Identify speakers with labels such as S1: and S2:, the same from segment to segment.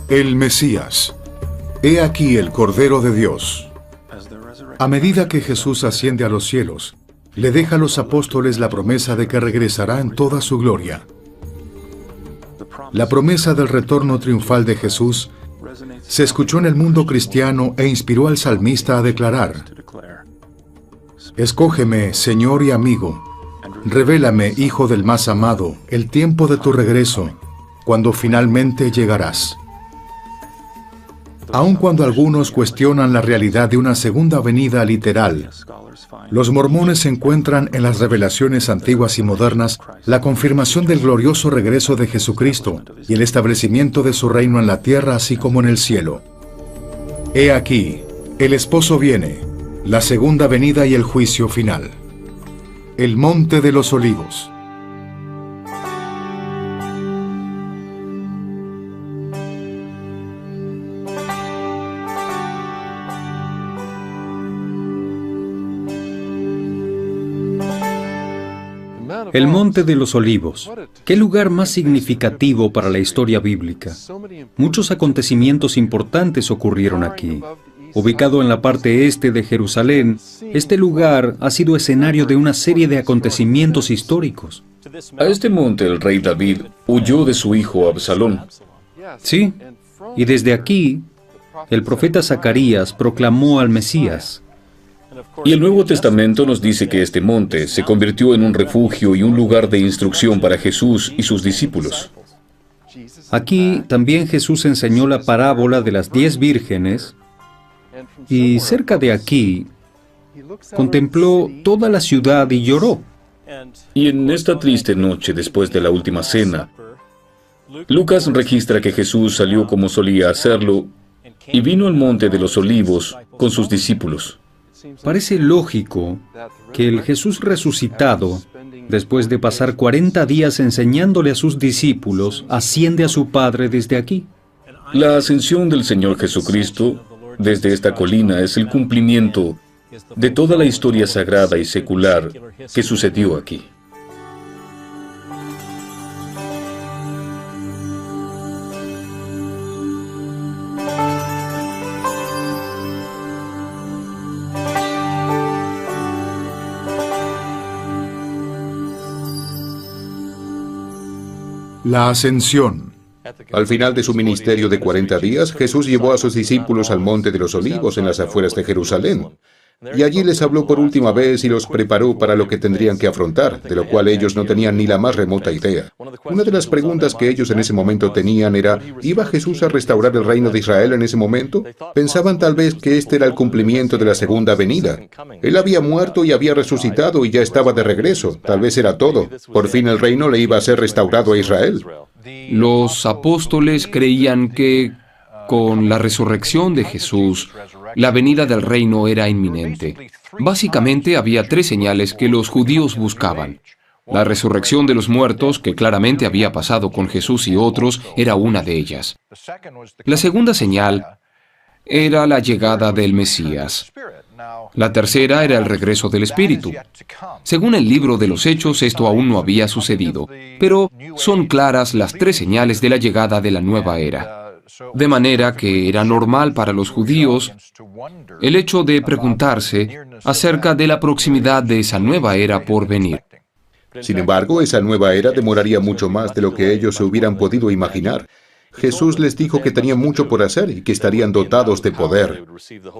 S1: El Mesías. He aquí el Cordero de Dios. A medida que Jesús asciende a los cielos, le deja a los apóstoles la promesa de que regresará en toda su gloria. La promesa del retorno triunfal de Jesús se escuchó en el mundo cristiano e inspiró al salmista a declarar: Escógeme, Señor y amigo, revélame, Hijo del más amado, el tiempo de tu regreso, cuando finalmente llegarás. Aun cuando algunos cuestionan la realidad de una segunda venida literal, los mormones encuentran en las revelaciones antiguas y modernas la confirmación del glorioso regreso de Jesucristo y el establecimiento de su reino en la tierra así como en el cielo. He aquí, el esposo viene, la segunda venida y el juicio final. El Monte de los Olivos.
S2: El Monte de los Olivos. ¿Qué lugar más significativo para la historia bíblica? Muchos acontecimientos importantes ocurrieron aquí. Ubicado en la parte este de Jerusalén, este lugar ha sido escenario de una serie de acontecimientos históricos.
S3: A este monte el rey David huyó de su hijo Absalón.
S2: Sí, y desde aquí, el profeta Zacarías proclamó al Mesías.
S3: Y el Nuevo Testamento nos dice que este monte se convirtió en un refugio y un lugar de instrucción para Jesús y sus discípulos.
S2: Aquí también Jesús enseñó la parábola de las 10 vírgenes, y cerca de aquí contempló toda la ciudad y lloró.
S3: Y en esta triste noche después de la última cena, Lucas registra que Jesús salió como solía hacerlo y vino al monte de los Olivos con sus discípulos.
S2: Parece lógico que el Jesús resucitado, después de pasar 40 días enseñándole a sus discípulos, asciende a su Padre desde aquí.
S3: La ascensión del Señor Jesucristo desde esta colina es el cumplimiento de toda la historia sagrada y secular que sucedió aquí.
S1: La Ascensión.
S4: Al final de su ministerio de 40 días, Jesús llevó a sus discípulos al Monte de los Olivos en las afueras de Jerusalén. Y allí les habló por última vez y los preparó para lo que tendrían que afrontar, de lo cual ellos no tenían ni la más remota idea. Una de las preguntas que ellos en ese momento tenían era: ¿iba Jesús a restaurar el reino de Israel en ese momento? Pensaban tal vez que este era el cumplimiento de la segunda venida. Él había muerto y había resucitado y ya estaba de regreso. Tal vez era todo. Por fin el reino le iba a ser restaurado a Israel.
S5: Los apóstoles creían que con la resurrección de Jesús, la venida del reino era inminente. Básicamente había 3 señales que los judíos buscaban. La resurrección de los muertos, que claramente había pasado con Jesús y otros, era una de ellas. La segunda señal era la llegada del Mesías. La tercera era el regreso del Espíritu. Según el libro de los Hechos, esto aún no había sucedido, pero son claras las 3 señales de la llegada de la nueva era. De manera que era normal para los judíos el hecho de preguntarse acerca de la proximidad de esa nueva era por venir.
S4: Sin embargo, esa nueva era demoraría mucho más de lo que ellos se hubieran podido imaginar. Jesús les dijo que tenían mucho por hacer y que estarían dotados de poder,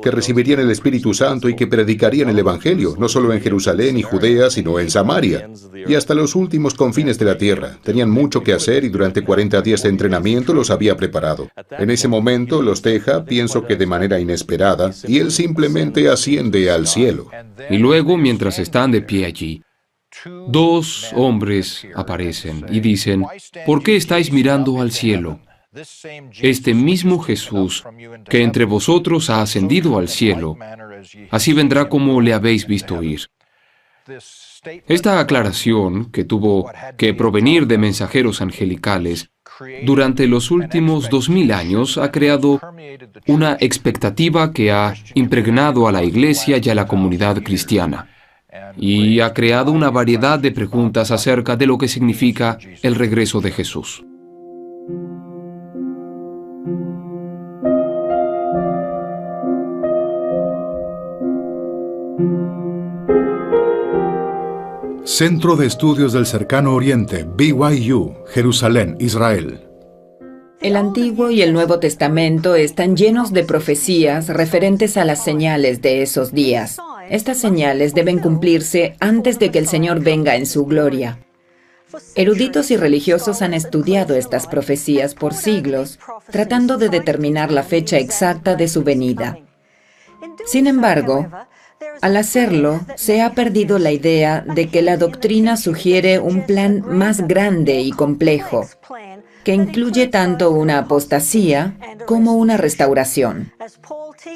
S4: que recibirían el Espíritu Santo y que predicarían el Evangelio, no solo en Jerusalén y Judea, sino en Samaria, y hasta los últimos confines de la tierra. Tenían mucho que hacer y durante 40 días de entrenamiento los había preparado. En ese momento los deja, pienso que de manera inesperada, y Él simplemente asciende al cielo.
S5: Y luego, mientras están de pie allí, 2 hombres aparecen y dicen: ¿por qué estáis mirando al cielo? Este mismo Jesús, que entre vosotros ha ascendido al cielo, así vendrá como le habéis visto ir. Esta aclaración, que tuvo que provenir de mensajeros angelicales, durante los últimos 2000 años ha creado una expectativa que ha impregnado a la Iglesia y a la comunidad cristiana, y ha creado una variedad de preguntas acerca de lo que significa el regreso de Jesús.
S1: Centro de Estudios del Cercano Oriente, BYU, Jerusalén, Israel.
S6: El Antiguo y el Nuevo Testamento están llenos de profecías referentes a las señales de esos días. Estas señales deben cumplirse antes de que el Señor venga en su gloria. Eruditos y religiosos han estudiado estas profecías por siglos, tratando de determinar la fecha exacta de su venida. Sin embargo, al hacerlo, se ha perdido la idea de que la doctrina sugiere un plan más grande y complejo, que incluye tanto una apostasía como una restauración.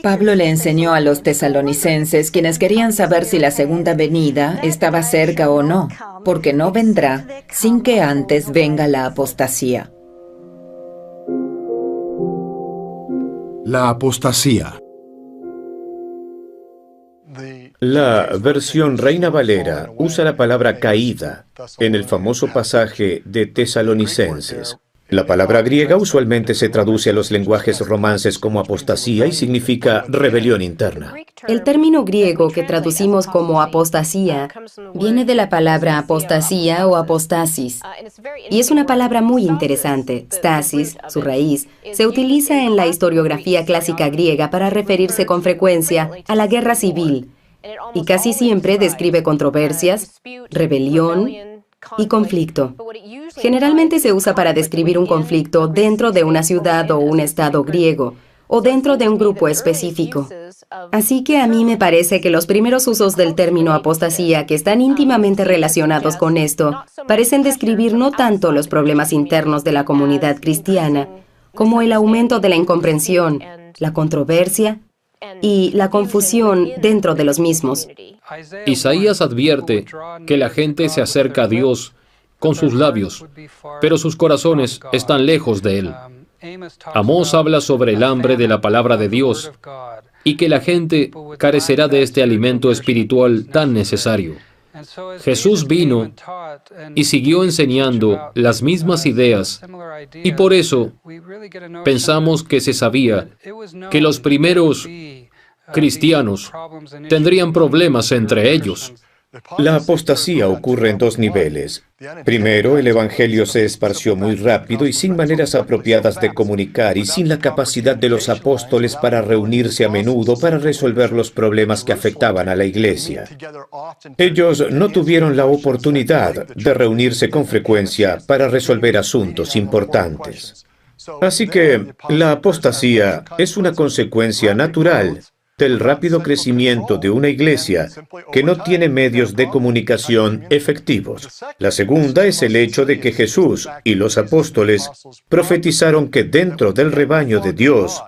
S6: Pablo le enseñó a los tesalonicenses, quienes querían saber si la segunda venida estaba cerca o no, porque no vendrá sin que antes venga la apostasía.
S1: La apostasía.
S7: La versión Reina Valera usa la palabra caída en el famoso pasaje de Tesalonicenses. La palabra griega usualmente se traduce a los lenguajes romances como apostasía y significa rebelión interna.
S8: El término griego que traducimos como apostasía viene de la palabra apostasía o apostasis. Y es una palabra muy interesante. Stasis, su raíz, se utiliza en la historiografía clásica griega para referirse con frecuencia a la guerra civil. Y casi siempre describe controversias, rebelión y conflicto. Generalmente se usa para describir un conflicto dentro de una ciudad o un estado griego, o dentro de un grupo específico. Así que a mí me parece que los primeros usos del término apostasía, que están íntimamente relacionados con esto, parecen describir no tanto los problemas internos de la comunidad cristiana, como el aumento de la incomprensión, la controversia y la confusión dentro de los mismos.
S9: Isaías advierte que la gente se acerca a Dios con sus labios, pero sus corazones están lejos de Él. Amós habla sobre el hambre de la palabra de Dios y que la gente carecerá de este alimento espiritual tan necesario. Jesús vino y siguió enseñando las mismas ideas, y por eso pensamos que se sabía que los primeros cristianos tendrían problemas entre ellos.
S7: La apostasía ocurre en dos niveles. Primero, el Evangelio se esparció muy rápido y sin maneras apropiadas de comunicar y sin la capacidad de los apóstoles para reunirse a menudo para resolver los problemas que afectaban a la iglesia. Ellos no tuvieron la oportunidad de reunirse con frecuencia para resolver asuntos importantes. Así que la apostasía es una consecuencia natural del rápido crecimiento de una iglesia que no tiene medios de comunicación efectivos. La segunda es el hecho de que Jesús y los apóstoles profetizaron que dentro del rebaño de Dios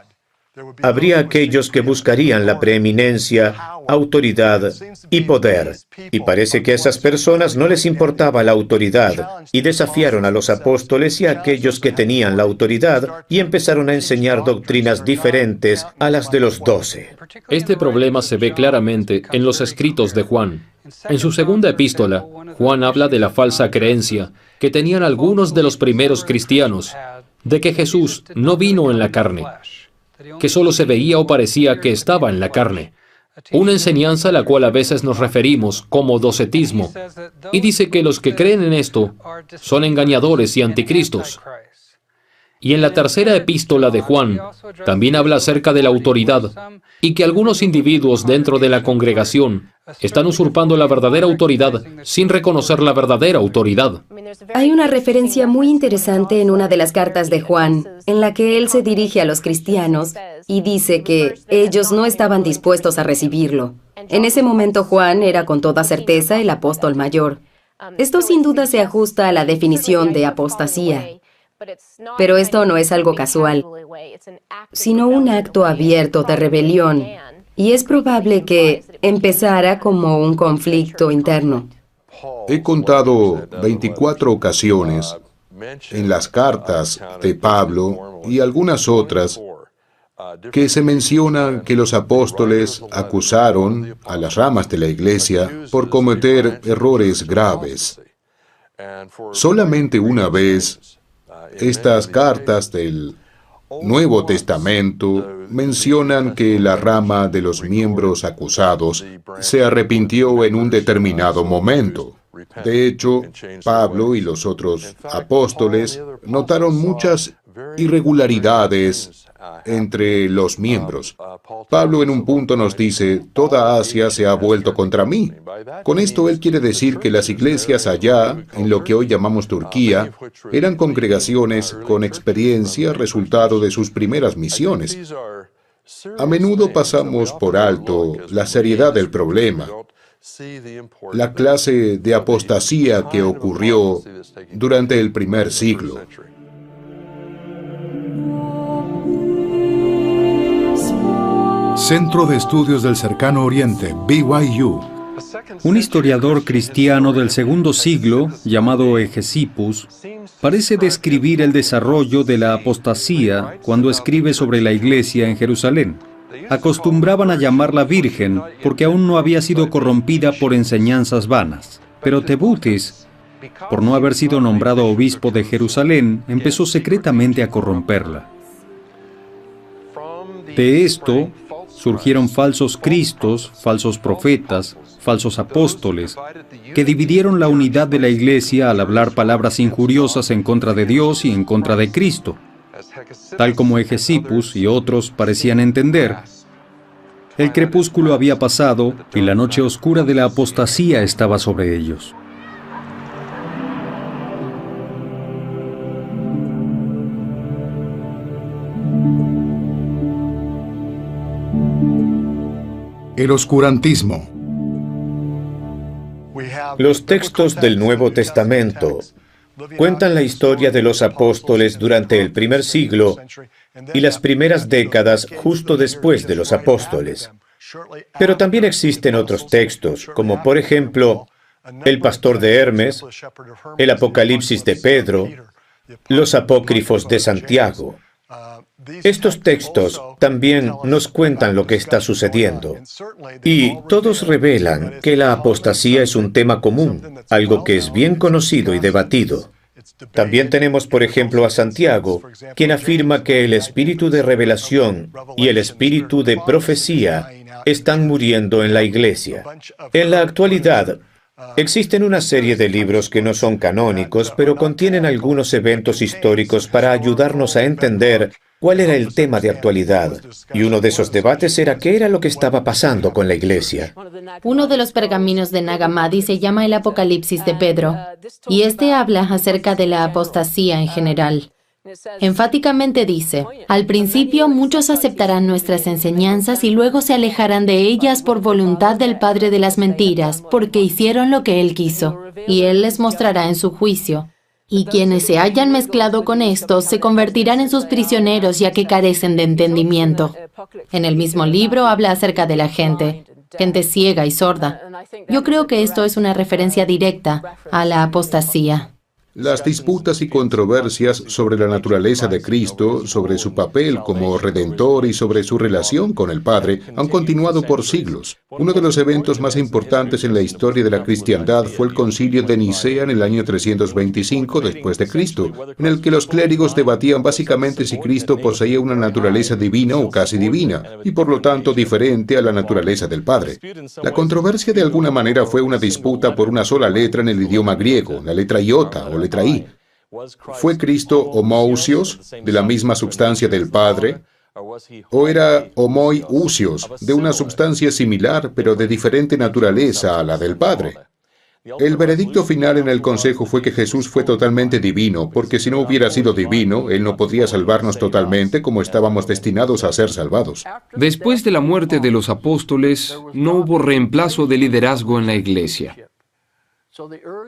S7: habría aquellos que buscarían la preeminencia, autoridad y poder. Y parece que a esas personas no les importaba la autoridad y desafiaron a los apóstoles y a aquellos que tenían la autoridad y empezaron a enseñar doctrinas diferentes a las de los 12.
S9: Este problema se ve claramente en los escritos de Juan. En su segunda epístola, Juan habla de la falsa creencia que tenían algunos de los primeros cristianos de que Jesús no vino en la carne, que solo se veía o parecía que estaba en la carne. Una enseñanza a la cual a veces nos referimos como docetismo, y dice que los que creen en esto son engañadores y anticristos. Y en la tercera epístola de Juan, también habla acerca de la autoridad, y que algunos individuos dentro de la congregación están usurpando la verdadera autoridad sin reconocer la verdadera autoridad.
S8: Hay una referencia muy interesante en una de las cartas de Juan, en la que él se dirige a los cristianos y dice que ellos no estaban dispuestos a recibirlo. En ese momento Juan era con toda certeza el apóstol mayor. Esto sin duda se ajusta a la definición de apostasía. Pero esto no es algo casual, sino un acto abierto de rebelión, y es probable que empezara como un conflicto interno.
S4: He contado 24 ocasiones en las cartas de Pablo y algunas otras que se menciona que los apóstoles acusaron a las ramas de la iglesia por cometer errores graves. Solamente una vez, estas cartas del Nuevo Testamento mencionan que la rama de los miembros acusados se arrepintió en un determinado momento. De hecho, Pablo y los otros apóstoles notaron muchas irregularidades entre los miembros. Pablo en un punto nos dice, toda Asia se ha vuelto contra mí. Con esto él quiere decir que las iglesias allá, en lo que hoy llamamos Turquía, eran congregaciones con experiencia resultado de sus primeras misiones. A menudo pasamos por alto la seriedad del problema, la clase de apostasía que ocurrió durante el primer siglo.
S1: Centro de Estudios del Cercano Oriente, BYU.
S2: Un historiador cristiano del segundo siglo, llamado Hegesippus, parece describir el desarrollo de la apostasía cuando escribe sobre la iglesia en Jerusalén. Acostumbraban a llamarla virgen porque aún no había sido corrompida por enseñanzas vanas. Pero Tebutis, por no haber sido nombrado obispo de Jerusalén, empezó secretamente a corromperla. De esto surgieron falsos cristos, falsos profetas, falsos apóstoles, que dividieron la unidad de la iglesia al hablar palabras injuriosas en contra de Dios y en contra de Cristo. Tal como Hegesippus y otros parecían entender, el crepúsculo había pasado y la noche oscura de la apostasía estaba sobre ellos.
S1: El oscurantismo.
S7: Los textos del Nuevo Testamento cuentan la historia de los apóstoles durante el primer siglo y las primeras décadas justo después de los apóstoles. Pero también existen otros textos, como por ejemplo, el Pastor de Hermes, el Apocalipsis de Pedro, los apócrifos de Santiago. Estos textos también nos cuentan lo que está sucediendo, y todos revelan que la apostasía es un tema común, algo que es bien conocido y debatido. También tenemos, por ejemplo, a Santiago, quien afirma que el espíritu de revelación y el espíritu de profecía están muriendo en la iglesia. En la actualidad, existen una serie de libros que no son canónicos, pero contienen algunos eventos históricos para ayudarnos a entender cuál era el tema de actualidad. Y uno de esos debates era qué era lo que estaba pasando con la iglesia.
S10: Uno de los pergaminos de Nag Hammadi se llama el Apocalipsis de Pedro, y este habla acerca de la apostasía en general. Enfáticamente dice, al principio muchos aceptarán nuestras enseñanzas y luego se alejarán de ellas por voluntad del padre de las mentiras, porque hicieron lo que él quiso, y él les mostrará en su juicio. Y quienes se hayan mezclado con estos se convertirán en sus prisioneros ya que carecen de entendimiento. En el mismo libro habla acerca de la gente ciega y sorda. Yo creo que esto es una referencia directa a la apostasía.
S4: Las disputas y controversias sobre la naturaleza de Cristo, sobre su papel como Redentor y sobre su relación con el Padre han continuado por siglos. Uno de los eventos más importantes en la historia de la cristiandad fue el Concilio de Nicea en el año 325 después de Cristo, en el que los clérigos debatían básicamente si Cristo poseía una naturaleza divina o casi divina, y por lo tanto diferente a la naturaleza del Padre. La controversia de alguna manera fue una disputa por una sola letra en el idioma griego, la letra iota o letra I. ¿Fue Cristo homousios, de la misma substancia del Padre? ¿O era homoiousios, de una substancia similar pero de diferente naturaleza a la del Padre? El veredicto final en el consejo fue que Jesús fue totalmente divino, porque si no hubiera sido divino, Él no podría salvarnos totalmente como estábamos destinados a ser salvados.
S5: Después de la muerte de los apóstoles, no hubo reemplazo de liderazgo en la iglesia.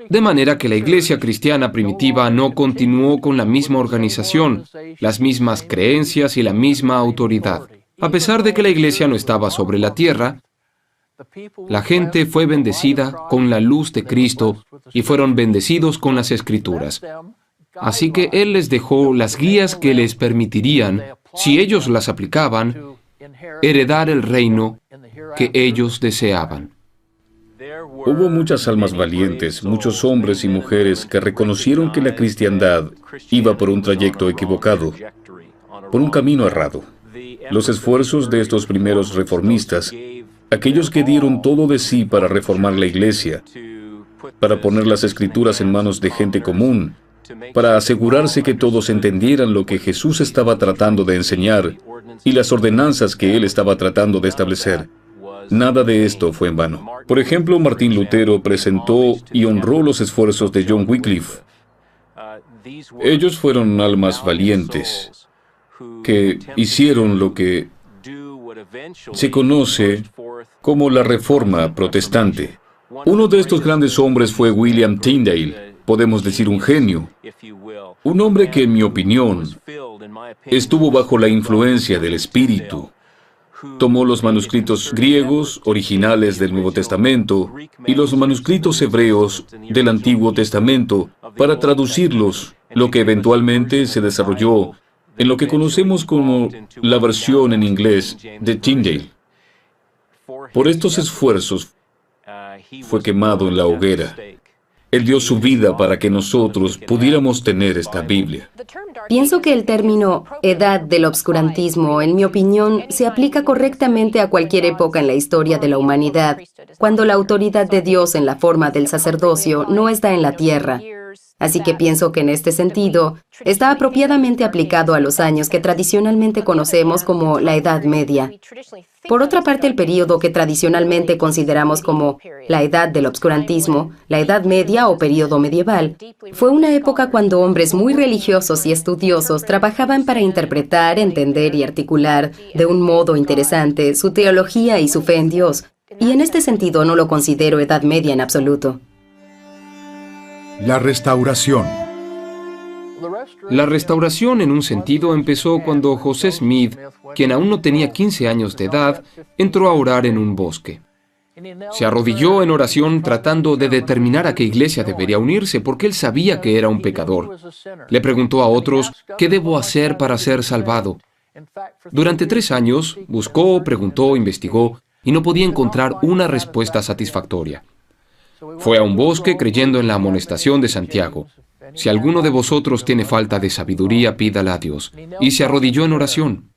S5: De manera que la iglesia cristiana primitiva no continuó con la misma organización, las mismas creencias y la misma autoridad. A pesar de que la iglesia no estaba sobre la tierra, la gente fue bendecida con la luz de Cristo y fueron bendecidos con las Escrituras. Así que Él les dejó las guías que les permitirían, si ellos las aplicaban, heredar el reino que ellos deseaban.
S3: Hubo muchas almas valientes, muchos hombres y mujeres que reconocieron que la cristiandad iba por un trayecto equivocado. por un camino errado. Los esfuerzos de estos primeros reformistas, aquellos que dieron todo de sí para reformar la iglesia, para poner las escrituras en manos de gente común, para asegurarse que todos entendieran lo que Jesús estaba tratando de enseñar y las ordenanzas que él estaba tratando de establecer. Nada de esto fue en vano. Por ejemplo, Martín Lutero presentó y honró los esfuerzos de John Wycliffe. Ellos fueron almas valientes que hicieron lo que se conoce como la Reforma Protestante. Uno de estos grandes hombres fue William Tyndale, podemos decir un genio, un hombre que, en mi opinión, estuvo bajo la influencia del Espíritu. Tomó los manuscritos griegos originales del Nuevo Testamento y los manuscritos hebreos del Antiguo Testamento para traducirlos, lo que eventualmente se desarrolló en lo que conocemos como la versión en inglés de Tyndale. Por estos esfuerzos fue quemado en la hoguera. Él dio su vida para que nosotros pudiéramos tener esta Biblia.
S8: Pienso que el término edad del obscurantismo, en mi opinión, se aplica correctamente a cualquier época en la historia de la humanidad, cuando la autoridad de Dios en la forma del sacerdocio no está en la tierra. Así que pienso que en este sentido está apropiadamente aplicado a los años que tradicionalmente conocemos como la Edad Media. Por otra parte, el período que tradicionalmente consideramos como la Edad del Obscurantismo, la Edad Media o período medieval, fue una época cuando hombres muy religiosos y estudiosos trabajaban para interpretar, entender y articular de un modo interesante su teología y su fe en Dios. Y en este sentido no lo considero Edad Media en absoluto.
S1: La Restauración.
S5: La restauración, en un sentido, empezó cuando José Smith, quien aún no tenía 15 años de edad, entró a orar en un bosque. Se arrodilló en oración tratando de determinar a qué iglesia debería unirse, porque él sabía que era un pecador. Le preguntó a otros, ¿qué debo hacer para ser salvado? Durante 3 años, buscó, preguntó, investigó, y no podía encontrar una respuesta satisfactoria. Fue a un bosque creyendo en la amonestación de Santiago. Si alguno de vosotros tiene falta de sabiduría, pídala a Dios. Y se arrodilló en oración.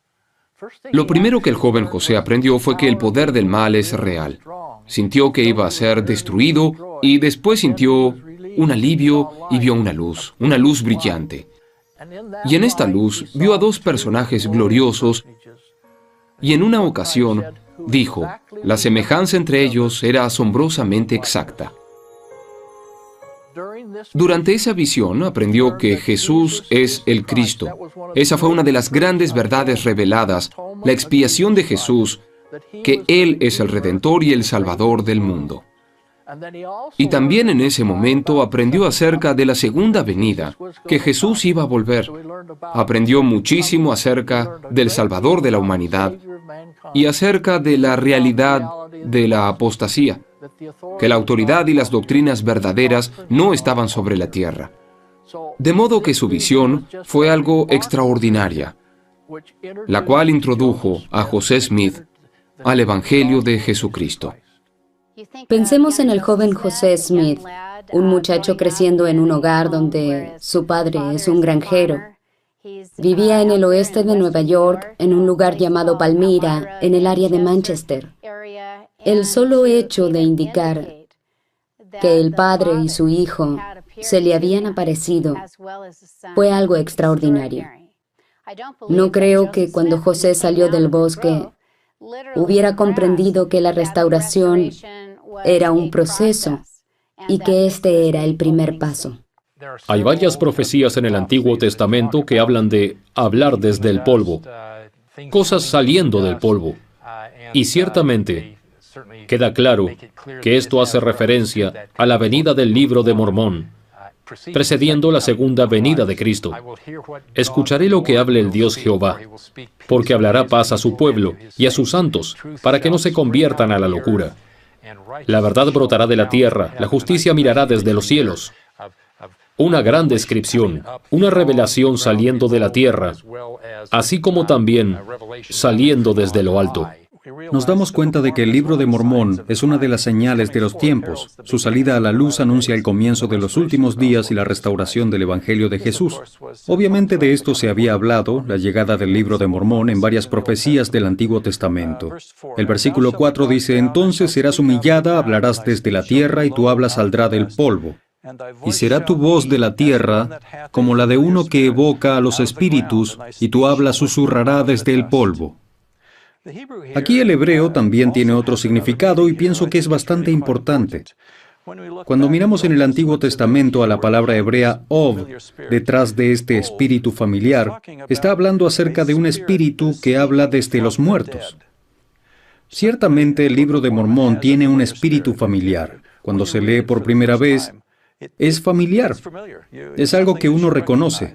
S5: Lo primero que el joven José aprendió fue que el poder del mal es real. Sintió que iba a ser destruido y después sintió un alivio y vio una luz brillante. Y en esta luz vio a 2 personajes gloriosos y en una ocasión dijo, la semejanza entre ellos era asombrosamente exacta. Durante esa visión aprendió que Jesús es el Cristo. Esa fue una de las grandes verdades reveladas, la expiación de Jesús, que Él es el Redentor y el Salvador del mundo. Y también en ese momento aprendió acerca de la segunda venida, que Jesús iba a volver. Aprendió muchísimo acerca del Salvador de la humanidad y acerca de la realidad de la apostasía, que la autoridad y las doctrinas verdaderas no estaban sobre la tierra. De modo que su visión fue algo extraordinaria, la cual introdujo a José Smith al Evangelio de Jesucristo.
S8: Pensemos en el joven José Smith, un muchacho creciendo en un hogar donde su padre es un granjero. Vivía en el oeste de Nueva York, en un lugar llamado Palmyra, en el área de Manchester. El solo hecho de indicar que el padre y su hijo se le habían aparecido fue algo extraordinario. No creo que cuando José salió del bosque hubiera comprendido que la restauración era un proceso y que este era el primer paso.
S9: Hay varias profecías en el Antiguo Testamento que hablan de hablar desde el polvo, cosas saliendo del polvo. Y ciertamente queda claro que esto hace referencia a la venida del Libro de Mormón, precediendo la segunda venida de Cristo. Escucharé lo que hable el Dios Jehová, porque hablará paz a su pueblo y a sus santos, para que no se conviertan a la locura. La verdad brotará de la tierra, la justicia mirará desde los cielos. Una gran descripción, una revelación saliendo de la tierra, así como también saliendo desde lo alto.
S2: nos damos cuenta de que el Libro de Mormón es una de las señales de los tiempos. Su salida a la luz anuncia el comienzo de los últimos días y la restauración del Evangelio de Jesús. Obviamente de esto se había hablado, la llegada del Libro de Mormón, en varias profecías del Antiguo Testamento. El versículo 4 dice: «Entonces serás humillada, hablarás desde la tierra, y tu habla saldrá del polvo. Y será tu voz de la tierra como la de uno que evoca a los espíritus, y tu habla susurrará desde el polvo». Aquí el hebreo también tiene otro significado y pienso que es bastante importante. Cuando miramos en el Antiguo Testamento a la palabra hebrea ov, detrás de este espíritu familiar, está hablando acerca de un espíritu que habla desde los muertos. Ciertamente el Libro de Mormón tiene un espíritu familiar. Cuando se lee por primera vez, es familiar. Es algo que uno reconoce.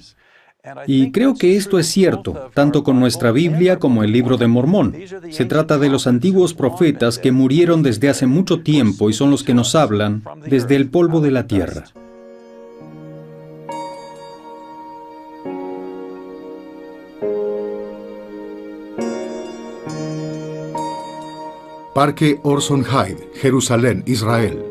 S2: Y creo que esto es cierto, tanto con nuestra Biblia como el Libro de Mormón. Se trata de los antiguos profetas que murieron desde hace mucho tiempo y son los que nos hablan desde el polvo de la tierra.
S1: Parque Orson Hyde, Jerusalén, Israel.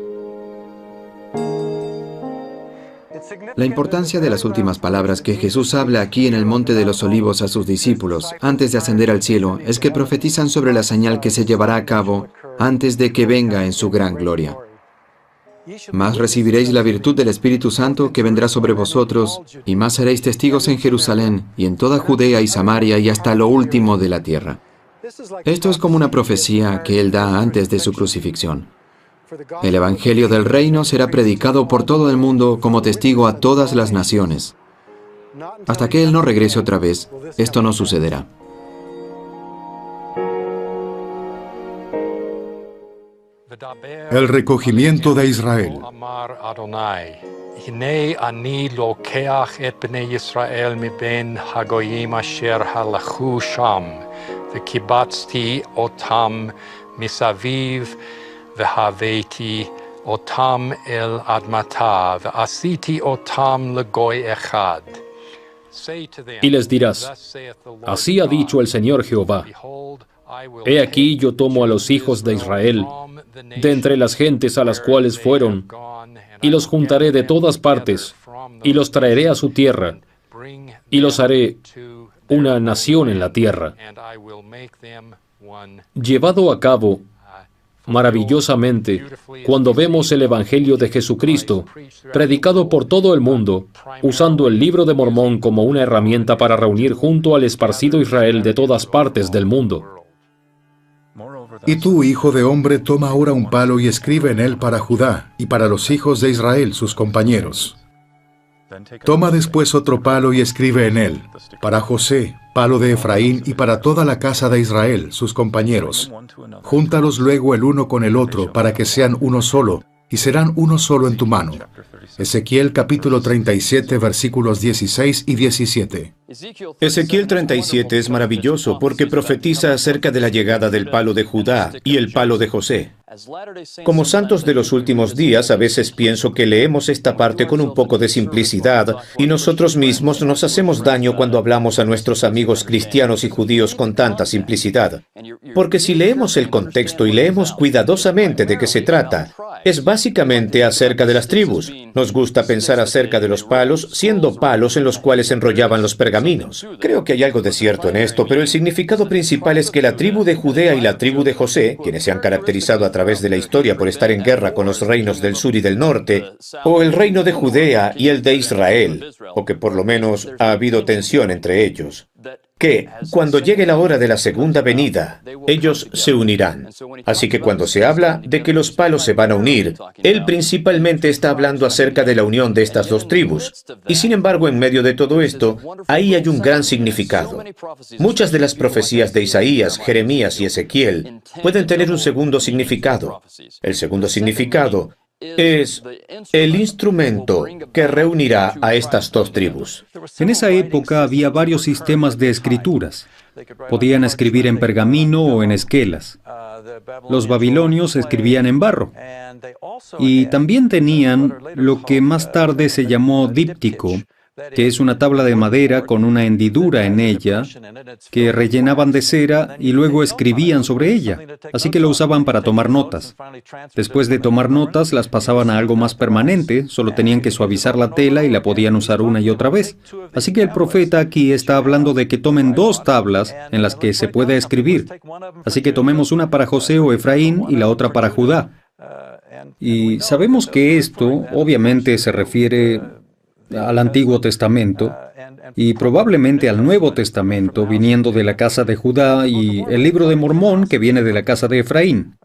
S11: La importancia de las últimas palabras que Jesús habla aquí en el Monte de los Olivos a sus discípulos antes de ascender al cielo es que profetizan sobre la señal que se llevará a cabo antes de que venga en su gran gloria. Más recibiréis la virtud del Espíritu Santo que vendrá sobre vosotros, y más seréis testigos en Jerusalén y en toda Judea y Samaria y hasta lo último de la tierra. Esto es como una profecía que Él da antes de su crucifixión. El Evangelio del Reino será predicado por todo el mundo como testigo a todas las naciones. Hasta que Él no regrese otra vez, esto no sucederá.
S1: El recogimiento de Israel.
S12: והבאתי אותם אל אדמתה, ועשיתי אותם לגוי אחד.
S9: Y les dirás: así ha dicho el Señor Jehová, he aquí yo tomo a los hijos de Israel, de entre las gentes a las cuales fueron, y los juntaré de todas partes, y los traeré a su tierra, y los haré una nación en la tierra. Llevado a cabo maravillosamente, cuando vemos el Evangelio de Jesucristo predicado por todo el mundo, usando el Libro de Mormón como una herramienta para reunir junto al esparcido Israel de todas partes del mundo.
S1: Y tú, hijo de hombre, toma ahora un palo y escribe en él para Judá y para los hijos de Israel, sus compañeros. Toma después otro palo y escribe en él, para José, palo de Efraín, y para toda la casa de Israel, sus compañeros. Júntalos luego el uno con el otro, para que sean uno solo, y serán uno solo en tu mano. Ezequiel capítulo 37, versículos 16 y 17.
S7: Ezequiel 37 es maravilloso porque profetiza acerca de la llegada del palo de Judá y el palo de José. Como santos de los últimos días, a veces pienso que leemos esta parte con un poco de simplicidad y nosotros mismos nos hacemos daño cuando hablamos a nuestros amigos cristianos y judíos con tanta simplicidad. Porque si leemos el contexto y leemos cuidadosamente de qué se trata, es básicamente acerca de las tribus. Nos gusta pensar acerca de los palos siendo palos en los cuales enrollaban los pergaminos. Creo que hay algo de cierto en esto, pero el significado principal es que la tribu de Judea y la tribu de José, quienes se han caracterizado a través de la historia por estar en guerra con los reinos del sur y del norte, o el reino de Judea y el de Israel, o que por lo menos ha habido tensión entre ellos, que cuando llegue la hora de la segunda venida, ellos se unirán. Así que cuando se habla de que los palos se van a unir, él principalmente está hablando acerca de la unión de estas dos tribus. Y sin embargo, en medio de todo esto, ahí hay un gran significado. Muchas de las profecías de Isaías, Jeremías y Ezequiel pueden tener un segundo significado. El segundo significado es el instrumento que reunirá a estas dos tribus.
S2: En esa época había varios sistemas de escrituras. Podían escribir en pergamino o en esquelas. Los babilonios escribían en barro. Y también tenían lo que más tarde se llamó díptico, que es una tabla de madera con una hendidura en ella que rellenaban de cera y luego escribían sobre ella. Así que lo usaban para tomar notas. Después de tomar notas, las pasaban a algo más permanente, solo tenían que suavizar la tela y la podían usar una y otra vez. Así que el profeta aquí está hablando de que tomen 2 tablas en las que se pueda escribir. Así que tomemos una para José o Efraín y la otra para Judá. Y sabemos que esto obviamente se refiere al Antiguo Testamento y probablemente al Nuevo Testamento viniendo de la casa de Judá y el libro de Mormón que viene de la casa de Efraín.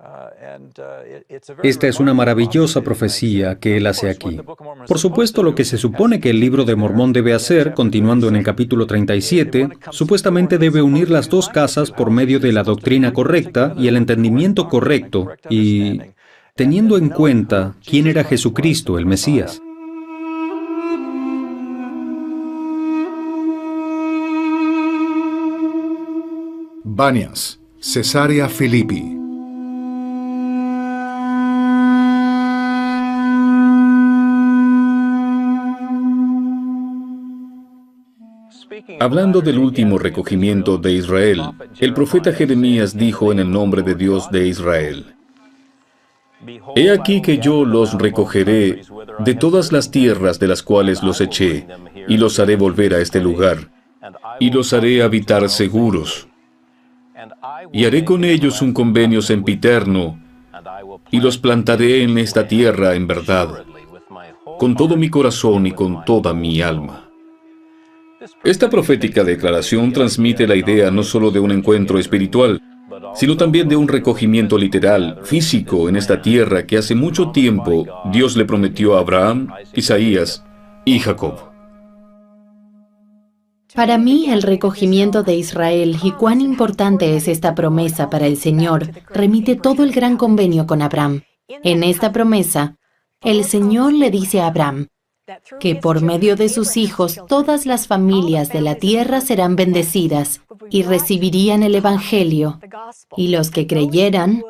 S2: Esta es una maravillosa profecía que él hace aquí. Por supuesto, lo que se supone que el libro de Mormón debe hacer, continuando en el capítulo 37, supuestamente debe unir las 2 casas por medio de la doctrina correcta y el entendimiento correcto y teniendo en cuenta quién era Jesucristo, el Mesías.
S1: Banias, Cesarea Philippi.
S3: Hablando del último recogimiento de Israel, el profeta Jeremías dijo en el nombre de Dios de Israel: He aquí que yo los recogeré de todas las tierras de las cuales los eché, y los haré volver a este lugar, y los haré habitar seguros. Y haré con ellos un convenio sempiterno, y los plantaré en esta tierra en verdad, con todo mi corazón y con toda mi alma. Esta profética declaración transmite la idea no solo de un encuentro espiritual, sino también de un recogimiento literal, físico, en esta tierra que hace mucho tiempo Dios le prometió a Abraham, Isaías y Jacob.
S10: Para mí, el recogimiento de Israel y cuán importante es esta promesa para el Señor remite todo el gran convenio con Abraham. En esta promesa, el Señor le dice a Abraham que por medio de sus hijos todas las familias de la tierra serán bendecidas y recibirían el Evangelio, y los que creyeran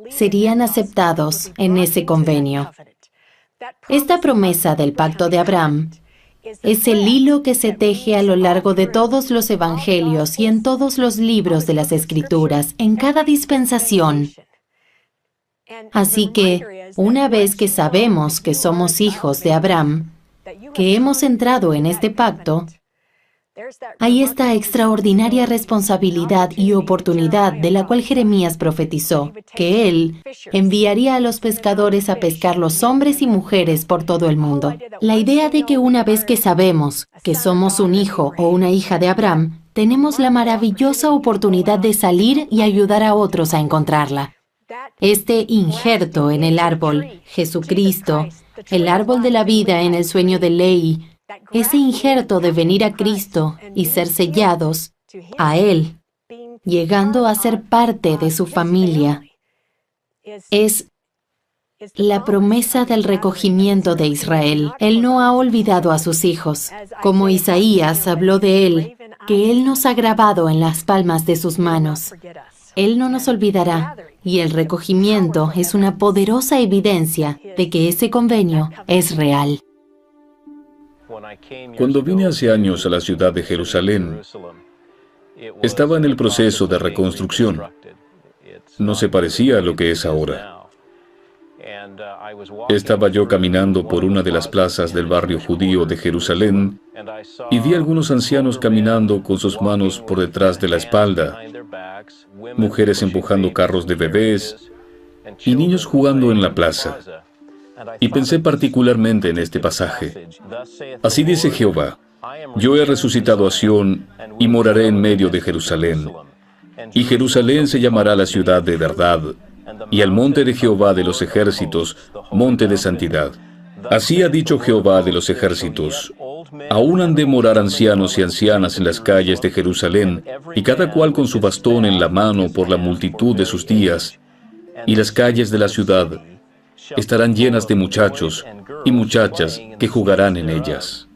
S10: serían aceptados en ese convenio. Esta promesa del pacto de Abraham es el hilo que se teje a lo largo de todos los evangelios y en todos los libros de las Escrituras, en cada dispensación. Así que, una vez que sabemos que somos hijos de Abraham, que hemos entrado en este pacto, hay esta extraordinaria responsabilidad y oportunidad de la cual Jeremías profetizó, que él enviaría a los pescadores a pescar los hombres y mujeres por todo el mundo. La idea de que una vez que sabemos que somos un hijo o una hija de Abraham, tenemos la maravillosa oportunidad de salir y ayudar a otros a encontrarla. Este injerto en el árbol, Jesucristo, el árbol de la vida en el sueño de Lehi, ese injerto de venir a Cristo y ser sellados a Él, llegando a ser parte de su familia, es la promesa del recogimiento de Israel. Él no ha olvidado a sus hijos. Como Isaías habló de Él, que Él nos ha grabado en las palmas de sus manos. Él no nos olvidará, y el recogimiento es una poderosa evidencia de que ese convenio es real.
S3: Cuando vine hace años a la ciudad de Jerusalén, estaba en el proceso de reconstrucción. No se parecía a lo que es ahora. Estaba yo caminando por una de las plazas del barrio judío de Jerusalén y vi a algunos ancianos caminando con sus manos por detrás de la espalda, mujeres empujando carros de bebés y niños jugando en la plaza. Y pensé particularmente en este pasaje. Así dice Jehová: yo he resucitado a Sión y moraré en medio de Jerusalén. Y Jerusalén se llamará la ciudad de verdad, y al monte de Jehová de los ejércitos, monte de santidad. Así ha dicho Jehová de los ejércitos: aún han de morar ancianos y ancianas en las calles de Jerusalén, y cada cual con su bastón en la mano por la multitud de sus días, y las calles de la ciudad estarán llenas de muchachos y muchachas que jugarán en ellas.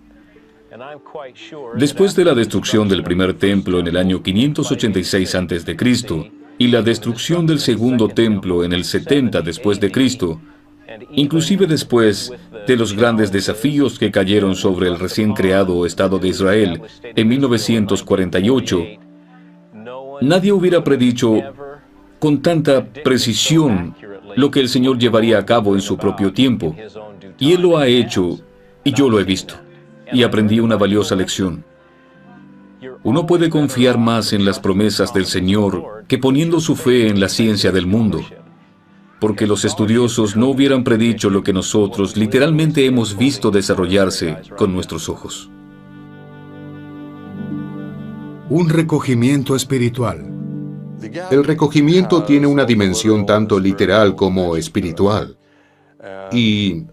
S3: Después de la destrucción del primer templo en el año 586 a.C., y la destrucción del segundo templo en el 70 después de Cristo, Inclusive después de los grandes desafíos que cayeron sobre el recién creado Estado de Israel en 1948, nadie hubiera predicho con tanta precisión lo que el Señor llevaría a cabo en su propio tiempo. Y Él lo ha hecho, y yo lo he visto, y aprendí una valiosa lección. Uno puede confiar más en las promesas del Señor que poniendo su fe en la ciencia del mundo, porque los estudiosos no hubieran predicho lo que nosotros literalmente hemos visto desarrollarse con nuestros ojos.
S1: Un recogimiento espiritual.
S4: El recogimiento tiene una dimensión tanto literal como espiritual. Y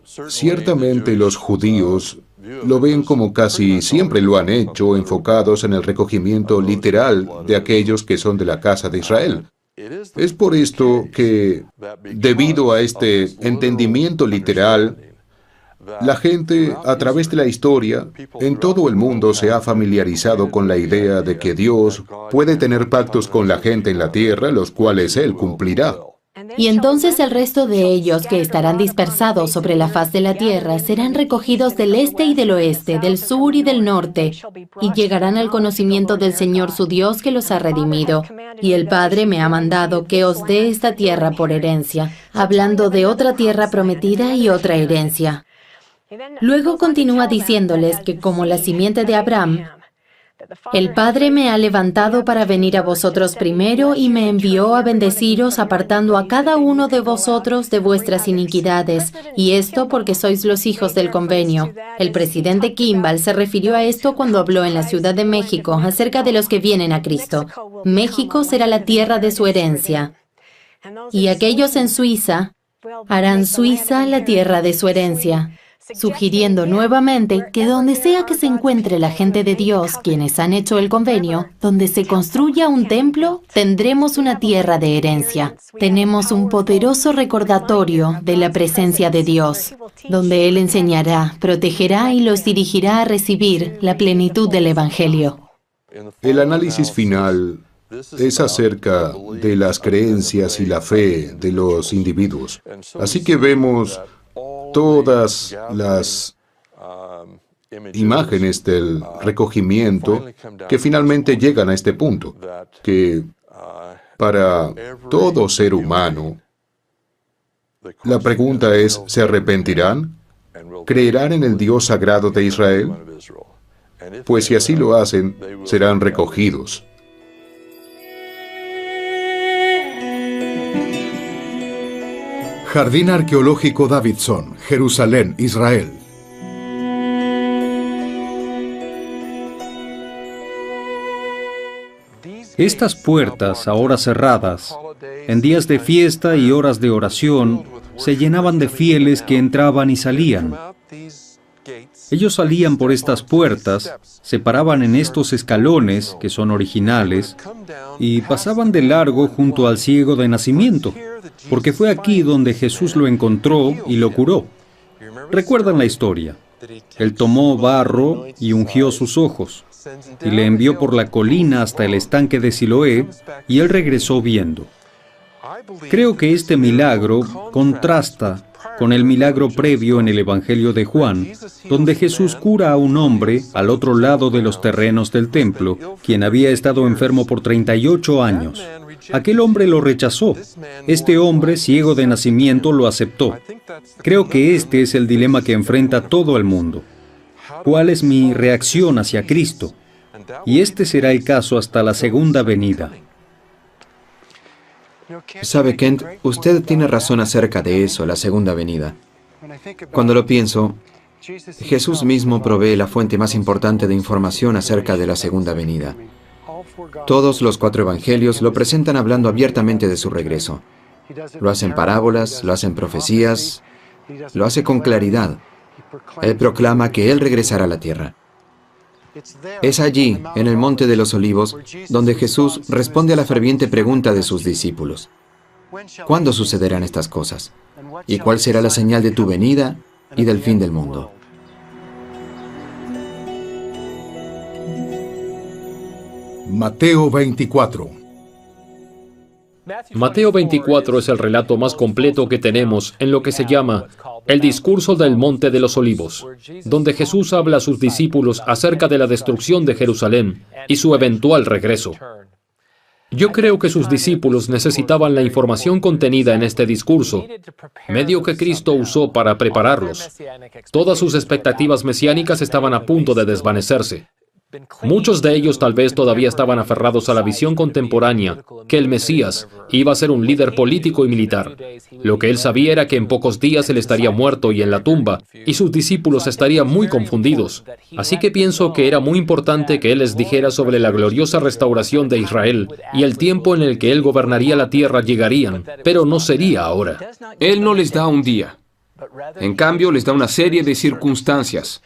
S4: ciertamente los judíos lo ven como casi siempre lo han hecho, enfocados en el recogimiento literal de aquellos que son de la casa de Israel. Es por esto que, debido a este entendimiento literal, la gente, a través de la historia, en todo el mundo se ha familiarizado con la idea de que Dios puede tener pactos con la gente en la tierra, los cuales Él cumplirá.
S10: Y entonces el resto de ellos que estarán dispersados sobre la faz de la tierra serán recogidos del este y del oeste, del sur y del norte, y llegarán al conocimiento del Señor su Dios que los ha redimido. Y el Padre me ha mandado que os dé esta tierra por herencia, hablando de otra tierra prometida y otra herencia. Luego continúa diciéndoles que como la simiente de Abraham, el Padre me ha levantado para venir a vosotros primero y me envió a bendeciros apartando a cada uno de vosotros de vuestras iniquidades, y esto porque sois los hijos del convenio. El presidente Kimball se refirió a esto cuando habló en la Ciudad de México acerca de los que vienen a Cristo. México será la tierra de su herencia, y aquellos en Suiza harán Suiza la tierra de su herencia, sugiriendo nuevamente que donde sea que se encuentre la gente de Dios, quienes han hecho el convenio, donde se construya un templo, tendremos una tierra de herencia. Tenemos un poderoso recordatorio de la presencia de Dios, donde Él enseñará, protegerá y los dirigirá a recibir la plenitud del Evangelio.
S4: El análisis final es acerca de las creencias y la fe de los individuos. Así que vemos todas las imágenes del recogimiento que finalmente llegan a este punto, que para todo ser humano, la pregunta es, ¿se arrepentirán? ¿Creerán en el Dios sagrado de Israel? Pues si así lo hacen, serán recogidos.
S1: Jardín Arqueológico Davidson, Jerusalén, Israel.
S2: Estas puertas, ahora cerradas, en días de fiesta y horas de oración, se llenaban de fieles que entraban y salían. Ellos salían por estas puertas, se paraban en estos escalones, que son originales, y pasaban de largo junto al ciego de nacimiento, porque fue aquí donde Jesús lo encontró y lo curó. ¿Recuerdan la historia? Él tomó barro y ungió sus ojos, y le envió por la colina hasta el estanque de Siloé, y él regresó viendo. Creo que este milagro contrasta con el milagro previo en el Evangelio de Juan, donde Jesús cura a un hombre al otro lado de los terrenos del templo, quien había estado enfermo por 38 años. Aquel hombre lo rechazó. Este hombre, ciego de nacimiento, lo aceptó. Creo que este es el dilema que enfrenta todo el mundo. ¿Cuál es mi reacción hacia Cristo? Y este será el caso hasta la segunda venida.
S11: Sabe, Kent, usted tiene razón acerca de eso, la segunda venida. Cuando lo pienso, Jesús mismo provee la fuente más importante de información acerca de la segunda venida. Todos los 4 evangelios lo presentan hablando abiertamente de su regreso. Lo hace en parábolas, lo hace en profecías, lo hace con claridad. Él proclama que Él regresará a la tierra. Es allí, en el Monte de los Olivos, donde Jesús responde a la ferviente pregunta de sus discípulos. ¿Cuándo sucederán estas cosas? ¿Y cuál será la señal de tu venida y del fin del mundo?
S1: Mateo 24.
S9: Mateo 24 es el relato más completo que tenemos en lo que se llama el discurso del Monte de los Olivos, donde Jesús habla a sus discípulos acerca de la destrucción de Jerusalén y su eventual regreso. Yo creo que sus discípulos necesitaban la información contenida en este discurso, medio que Cristo usó para prepararlos. Todas sus expectativas mesiánicas estaban a punto de desvanecerse. Muchos de ellos tal vez todavía estaban aferrados a la visión contemporánea que el Mesías iba a ser un líder político y militar. Lo que él sabía era que en pocos días él estaría muerto y en la tumba, y sus discípulos estarían muy confundidos. Así que pienso que era muy importante que él les dijera sobre la gloriosa restauración de Israel y el tiempo en el que él gobernaría la tierra llegarían, pero no sería ahora.
S5: Él no les da un día. En cambio, les da una serie de circunstancias.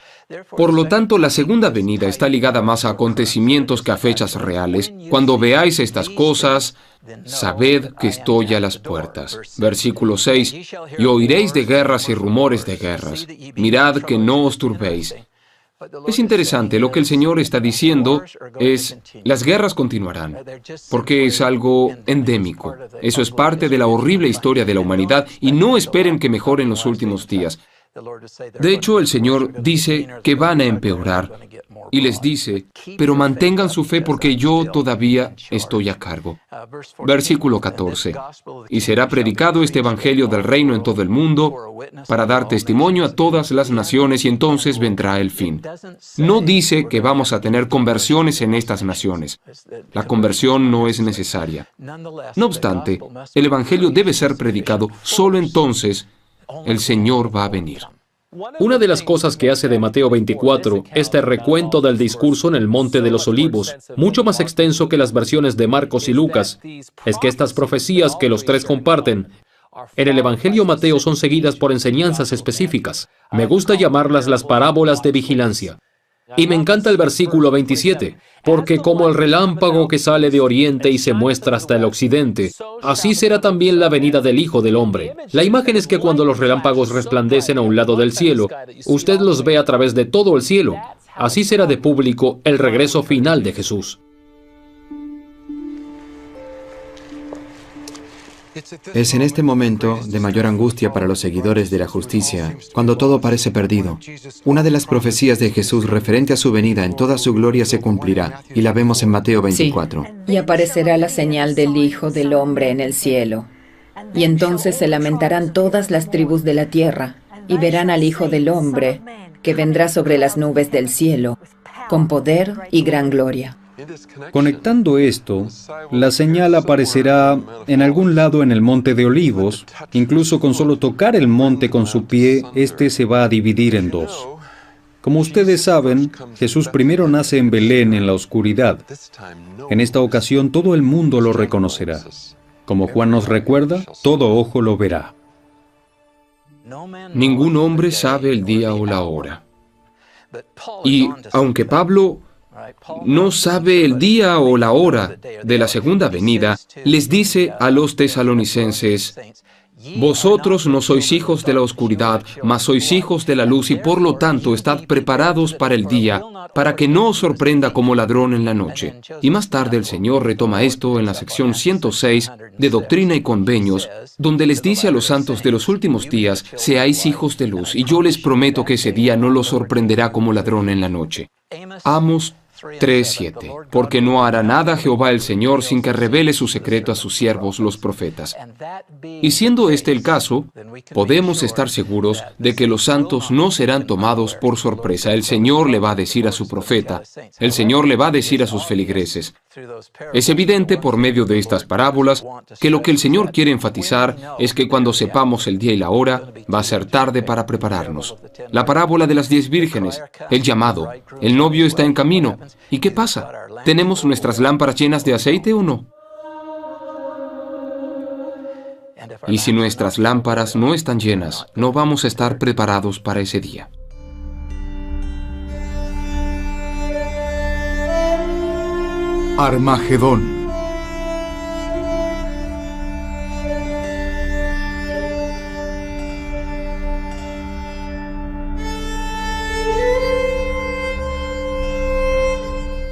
S5: Por lo tanto, la segunda venida está ligada más a acontecimientos que a fechas reales. Cuando veáis estas cosas, sabed que estoy a las puertas. Versículo 6. Y oiréis de guerras y rumores de guerras. Mirad que no os turbéis. Es interesante, lo que el Señor está diciendo es, las guerras continuarán, porque es algo endémico. Eso es parte de la horrible historia de la humanidad y no esperen que mejoren los últimos días. De hecho, el Señor dice que van a empeorar y les dice, pero mantengan su fe porque yo todavía estoy a cargo. Versículo 14. Y será predicado este evangelio del reino en todo el mundo para dar testimonio a todas las naciones y entonces vendrá el fin. No dice que vamos a tener conversiones en estas naciones. La conversión no es necesaria. No obstante, el evangelio debe ser predicado, solo entonces el Señor va a venir.
S9: Una de las cosas que hace de Mateo 24 este recuento del discurso en el Monte de los Olivos, mucho más extenso que las versiones de Marcos y Lucas, es que estas profecías que los tres comparten en el Evangelio Mateo son seguidas por enseñanzas específicas. Me gusta llamarlas las parábolas de vigilancia. Y me encanta el versículo 27, porque como el relámpago que sale de oriente y se muestra hasta el occidente, así será también la venida del Hijo del Hombre. La imagen es que cuando los relámpagos resplandecen a un lado del cielo, usted los ve a través de todo el cielo. Así será de público el regreso final de Jesús.
S11: Es en este momento de mayor angustia para los seguidores de la justicia, cuando todo parece perdido. Una de las profecías de Jesús referente a su venida en toda su gloria se cumplirá, y la vemos en Mateo 24.
S6: Sí, y aparecerá la señal del Hijo del Hombre en el cielo. Y entonces se lamentarán todas las tribus de la tierra, y verán al Hijo del Hombre, que vendrá sobre las nubes del cielo, con poder y gran gloria.
S2: Conectando esto, la señal aparecerá en algún lado en el Monte de Olivos. Incluso con solo tocar el monte con su pie, este se va a dividir en dos. Como ustedes saben, Jesús primero nace en Belén en la oscuridad. En esta ocasión todo el mundo lo reconocerá. Como Juan nos recuerda, todo ojo lo verá.
S5: Ningún hombre sabe el día o la hora. Y aunque Pablo no sabe el día o la hora de la segunda venida, les dice a los tesalonicenses, vosotros no sois hijos de la oscuridad, mas sois hijos de la luz y por lo tanto estad preparados para el día, para que no os sorprenda como ladrón en la noche. Y más tarde el Señor retoma esto en la sección 106 de Doctrina y Convenios, donde les dice a los santos de los últimos días, seáis hijos de luz, y yo les prometo que ese día no los sorprenderá como ladrón en la noche. Amos 3:7. Porque no hará nada Jehová el Señor sin que revele su secreto a sus siervos los profetas. Y siendo este el caso, podemos estar seguros de que los santos no serán tomados por sorpresa. El Señor le va a decir a su profeta, el Señor le va a decir a sus feligreses. Es evidente por medio de estas parábolas que lo que el Señor quiere enfatizar es que cuando sepamos el día y la hora, va a ser tarde para prepararnos. La parábola de las 10 vírgenes, el llamado, el novio está en camino. ¿Y qué pasa? ¿Tenemos nuestras lámparas llenas de aceite o no? Y si nuestras lámparas no están llenas, no vamos a estar preparados para ese día.
S1: Armagedón.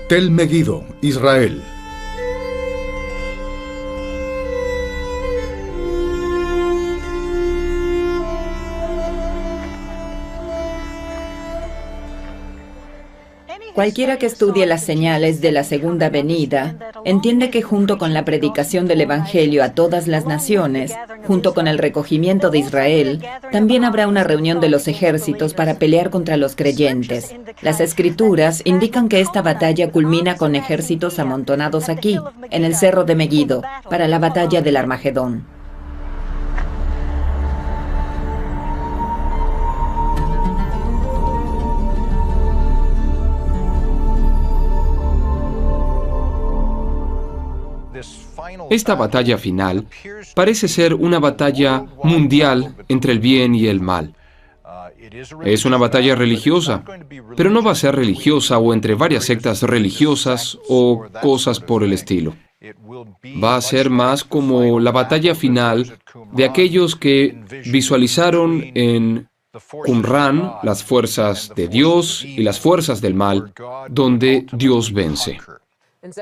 S1: Tel Megiddo, Israel.
S6: Cualquiera que estudie las señales de la segunda venida entiende que junto con la predicación del Evangelio a todas las naciones, junto con el recogimiento de Israel, también habrá una reunión de los ejércitos para pelear contra los creyentes. Las Escrituras indican que esta batalla culmina con ejércitos amontonados aquí, en el cerro de Megiddo, para la batalla del Armagedón.
S5: Esta batalla final parece ser una batalla mundial entre el bien y el mal. Es una batalla religiosa, pero no va a ser religiosa o entre varias sectas religiosas o cosas por el estilo. Va a ser más como la batalla final de aquellos que visualizaron en Qumran las fuerzas de Dios y las fuerzas del mal, donde Dios vence.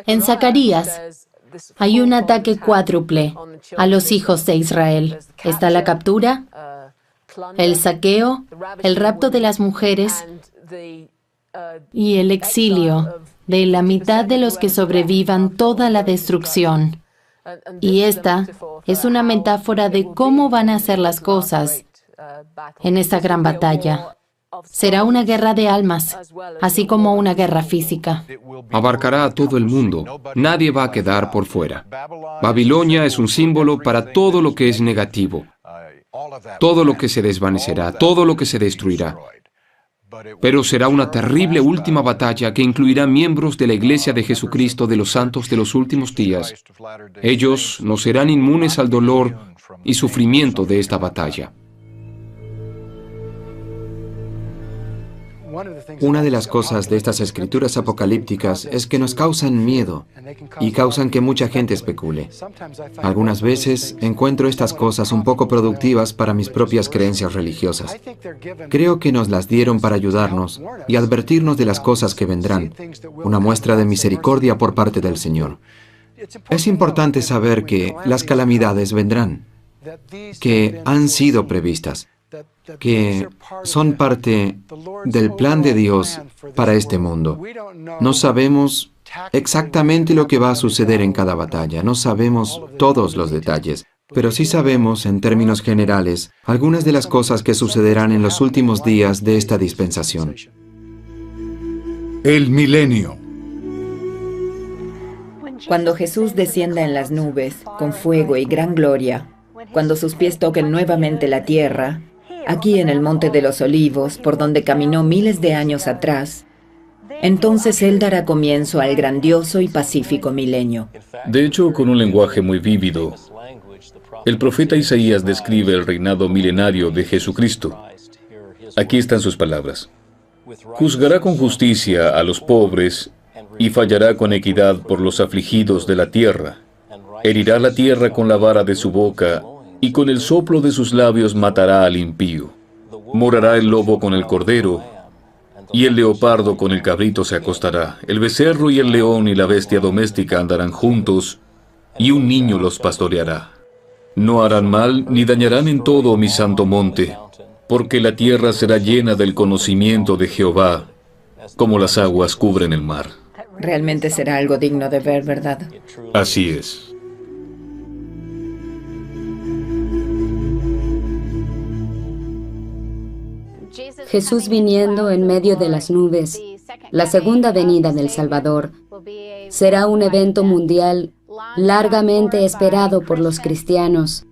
S10: En Zacarías hay un ataque cuádruple a los hijos de Israel. Está la captura, el saqueo, el rapto de las mujeres y el exilio de la mitad de los que sobrevivan toda la destrucción. Y esta es una metáfora de cómo van a ser las cosas en esta gran batalla. Será una guerra de almas, así como una guerra física.
S5: Abarcará a todo el mundo. Nadie va a quedar por fuera. Babilonia es un símbolo para todo lo que es negativo, todo lo que se desvanecerá, todo lo que se destruirá. Pero será una terrible última batalla que incluirá miembros de la Iglesia de Jesucristo de los Santos de los últimos días. Ellos no serán inmunes al dolor y sufrimiento de esta batalla.
S11: Una de las cosas de estas escrituras apocalípticas es que nos causan miedo y causan que mucha gente especule. Algunas veces encuentro estas cosas un poco productivas para mis propias creencias religiosas. Creo que nos las dieron para ayudarnos y advertirnos de las cosas que vendrán, una muestra de misericordia por parte del Señor. Es importante saber que las calamidades vendrán, que han sido previstas, que son parte del plan de Dios para este mundo. No sabemos exactamente lo que va a suceder en cada batalla, no sabemos todos los detalles, pero sí sabemos, en términos generales, algunas de las cosas que sucederán en los últimos días de esta dispensación.
S1: El milenio.
S6: Cuando Jesús descienda en las nubes, con fuego y gran gloria, cuando sus pies toquen nuevamente la tierra, aquí en el Monte de los Olivos, por donde caminó miles de años atrás, entonces Él dará comienzo al grandioso y pacífico milenio.
S3: De hecho, con un lenguaje muy vívido, el profeta Isaías describe el reinado milenario de Jesucristo. Aquí están sus palabras. Juzgará con justicia a los pobres y fallará con equidad por los afligidos de la tierra. Herirá la tierra con la vara de su boca y con el soplo de sus labios matará al impío. Morará el lobo con el cordero, y el leopardo con el cabrito se acostará. El becerro y el león y la bestia doméstica andarán juntos, y un niño los pastoreará. No harán mal ni dañarán en todo mi santo monte, porque la tierra será llena del conocimiento de Jehová, como las aguas cubren el mar.
S6: Realmente será algo digno de ver, ¿verdad?
S3: Así es.
S8: Jesús viniendo en medio de las nubes, la segunda venida del Salvador, será un evento mundial largamente esperado por los cristianos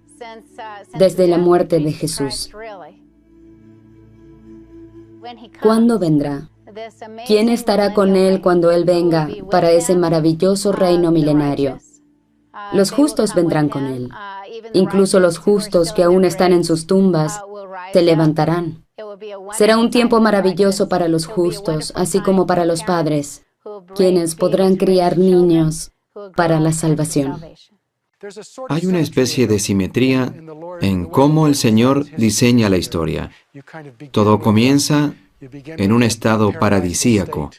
S8: desde la muerte de Jesús. ¿Cuándo vendrá? ¿Quién estará con Él cuando Él venga para ese maravilloso reino milenario? Los justos vendrán con Él. Incluso los justos que aún están en sus tumbas se levantarán. Será un tiempo maravilloso para los justos, así como para los padres, quienes podrán criar niños para la salvación.
S11: Hay una especie de simetría en cómo el Señor diseña la historia. Todo comienza en un estado paradisíaco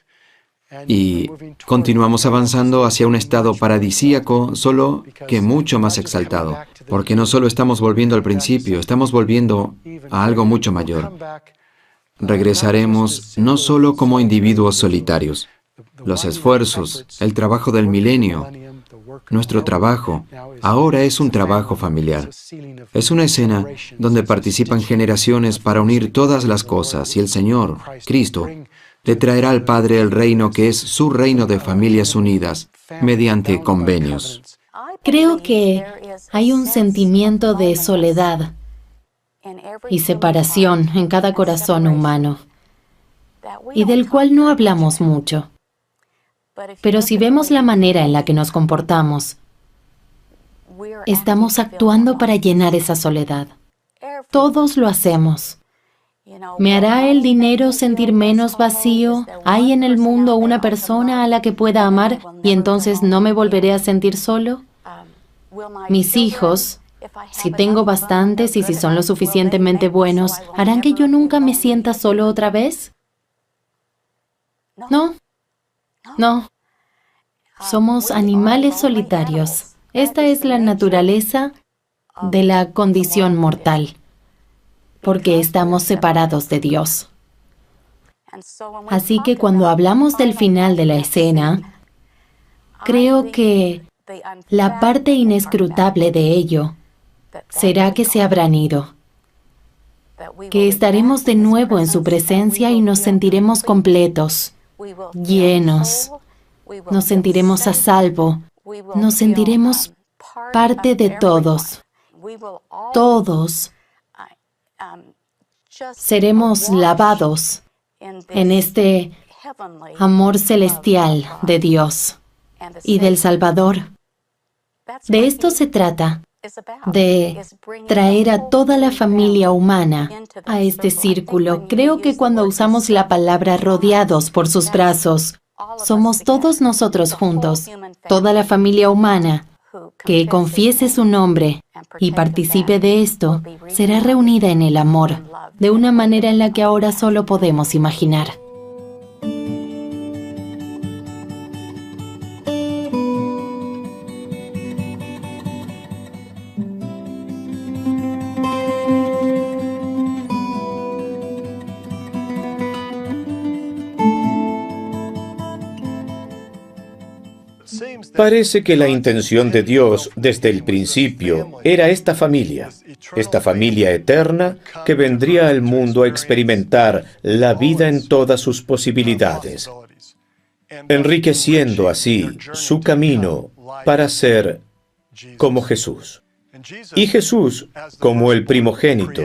S11: y continuamos avanzando hacia un estado paradisíaco, solo que mucho más exaltado, porque no solo estamos volviendo al principio, estamos volviendo a algo mucho mayor. regresaremos no solo como individuos solitarios. Los esfuerzos, el trabajo del milenio, nuestro trabajo, ahora es un trabajo familiar. Es una escena donde participan generaciones para unir todas las cosas y el Señor, Cristo, le traerá al Padre el reino que es su reino de familias unidas mediante convenios.
S10: Creo que hay un sentimiento de soledad y separación en cada corazón humano, y del cual no hablamos mucho. Pero si vemos la manera en la que nos comportamos, estamos actuando para llenar esa soledad. Todos lo hacemos. ¿Me hará el dinero sentir menos vacío? ¿Hay en el mundo una persona a la que pueda amar y entonces no me volveré a sentir solo? Mis hijos, si tengo bastantes y si son lo suficientemente buenos, ¿harán que yo nunca me sienta solo otra vez? No. No. Somos animales solitarios. Esta es la naturaleza de la condición mortal, porque estamos separados de Dios. Así que cuando hablamos del final de la escena, creo que la parte inescrutable de ello será que se habrán ido, que estaremos de nuevo en su presencia y nos sentiremos completos, llenos, nos sentiremos a salvo, nos sentiremos parte de todos. Todos seremos lavados en este amor celestial de Dios y del Salvador. De esto se trata, de traer a toda la familia humana a este círculo. Creo que cuando usamos la palabra rodeados por sus brazos, somos todos nosotros juntos, toda la familia humana, que confiese su nombre y participe de esto, será reunida en el amor, de una manera en la que ahora solo podemos imaginar.
S7: Parece que la intención de Dios desde el principio era esta familia eterna que vendría al mundo a experimentar la vida en todas sus posibilidades, enriqueciendo así su camino para ser como Jesús. Y Jesús, como el primogénito,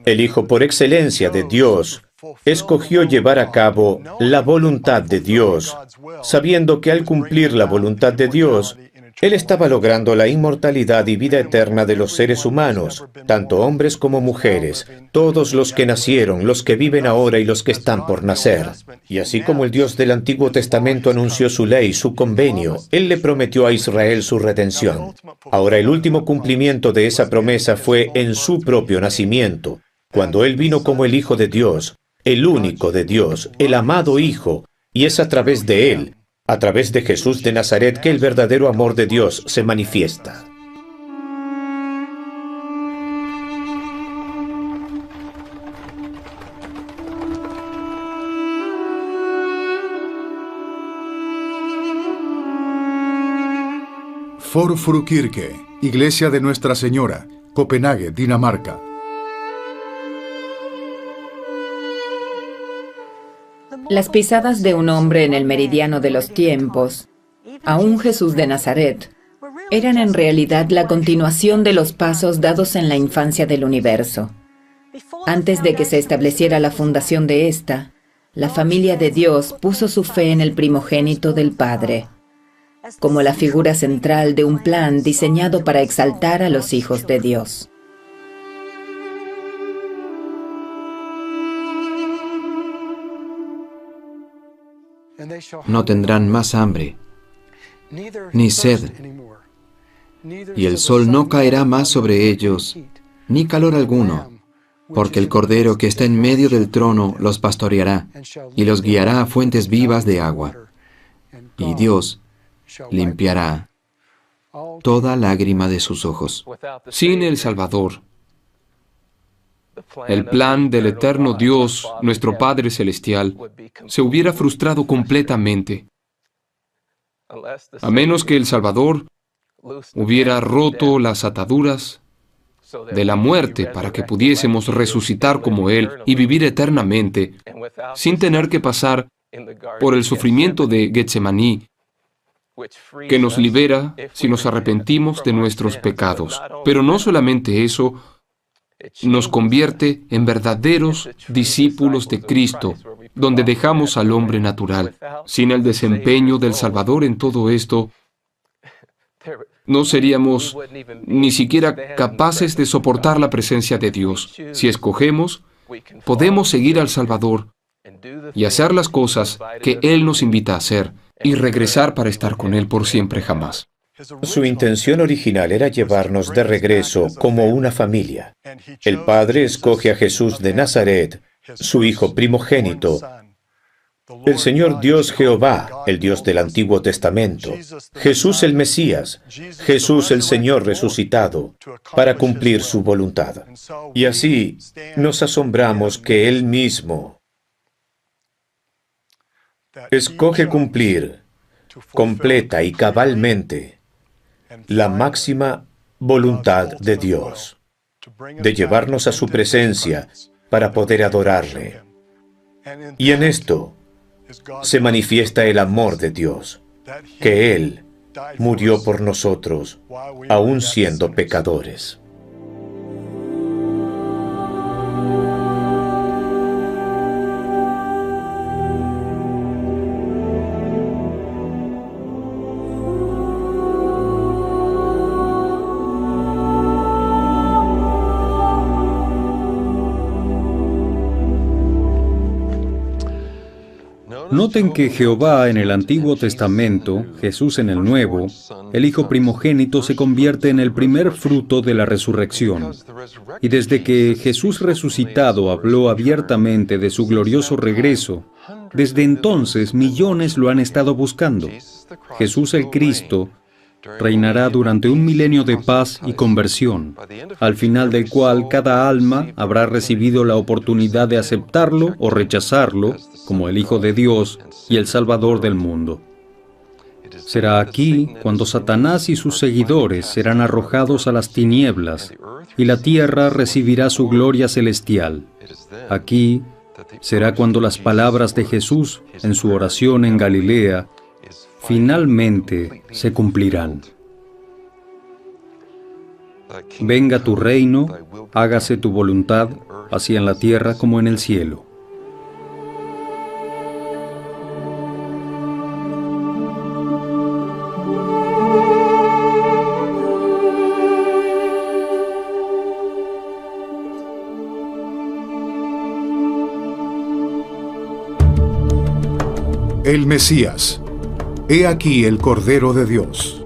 S7: el Hijo por excelencia de Dios, escogió llevar a cabo la voluntad de Dios, sabiendo que al cumplir la voluntad de Dios, Él estaba logrando la inmortalidad y vida eterna de los seres humanos, tanto hombres como mujeres, todos los que nacieron, los que viven ahora y los que están por nacer. Y así como el Dios del Antiguo Testamento anunció su ley, su convenio, Él le prometió a Israel su redención. Ahora el último cumplimiento de esa promesa fue en su propio nacimiento, cuando Él vino como el Hijo de Dios, el único de Dios, el amado Hijo, y es a través de Él, a través de Jesús de Nazaret, que el verdadero amor de Dios se manifiesta.
S1: Forfrukirke, Iglesia de Nuestra Señora, Copenhague, Dinamarca.
S6: Las pisadas de un hombre en el meridiano de los tiempos, aún Jesús de Nazaret, eran en realidad la continuación de los pasos dados en la infancia del universo. Antes de que se estableciera la fundación de esta, la familia de Dios puso su fe en el primogénito del Padre, como la figura central de un plan diseñado para exaltar a los hijos de Dios.
S11: No tendrán más hambre, ni sed, y el sol no caerá más sobre ellos, ni calor alguno, porque el Cordero que está en medio del trono los pastoreará, y los guiará a fuentes vivas de agua. Y Dios limpiará toda lágrima de sus ojos.
S5: Sin el Salvador, el plan del eterno Dios, nuestro Padre Celestial, se hubiera frustrado completamente, a menos que el Salvador hubiera roto las ataduras de la muerte para que pudiésemos resucitar como Él y vivir eternamente, sin tener que pasar por el sufrimiento de Getsemaní, que nos libera si nos arrepentimos de nuestros pecados. Pero no solamente eso, nos convierte en verdaderos discípulos de Cristo, donde dejamos al hombre natural. Sin el desempeño del Salvador en todo esto, no seríamos ni siquiera capaces de soportar la presencia de Dios. Si escogemos, podemos seguir al Salvador y hacer las cosas que Él nos invita a hacer y regresar para estar con Él por siempre jamás.
S7: Su intención original era llevarnos de regreso como una familia. El Padre escoge a Jesús de Nazaret, su Hijo primogénito, el Señor Dios Jehová, el Dios del Antiguo Testamento, Jesús el Mesías, Jesús el Señor resucitado, para cumplir su voluntad. Y así nos asombramos que Él mismo escoge cumplir completa y cabalmente la máxima voluntad de Dios, de llevarnos a su presencia para poder adorarle. Y en esto se manifiesta el amor de Dios, que Él murió por nosotros, aun siendo pecadores.
S2: Noten que Jehová en el Antiguo Testamento, Jesús en el Nuevo, el Hijo primogénito se convierte en el primer fruto de la resurrección. Y desde que Jesús resucitado habló abiertamente de su glorioso regreso, desde entonces millones lo han estado buscando. Jesús el Cristo reinará durante un milenio de paz y conversión, al final del cual cada alma habrá recibido la oportunidad de aceptarlo o rechazarlo como el Hijo de Dios y el Salvador del mundo. Será aquí cuando Satanás y sus seguidores serán arrojados a las tinieblas y la tierra recibirá su gloria celestial. Aquí será cuando las palabras de Jesús en su oración en Galilea finalmente se cumplirán. Venga tu reino, hágase tu voluntad, así en la tierra como en el cielo.
S1: El Mesías. He aquí el Cordero de Dios.